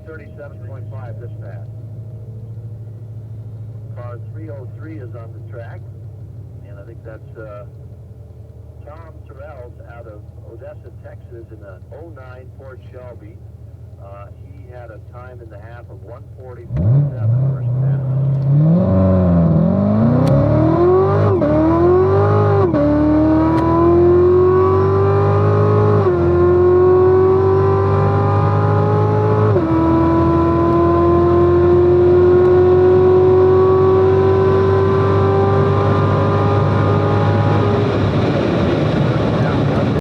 137.5 this pass. Car 303 is on the track, and I think that's Tom Terrell's out of Odessa, Texas, in a 09 Ford Shelby. He had a time in the half of 140.7 first pass.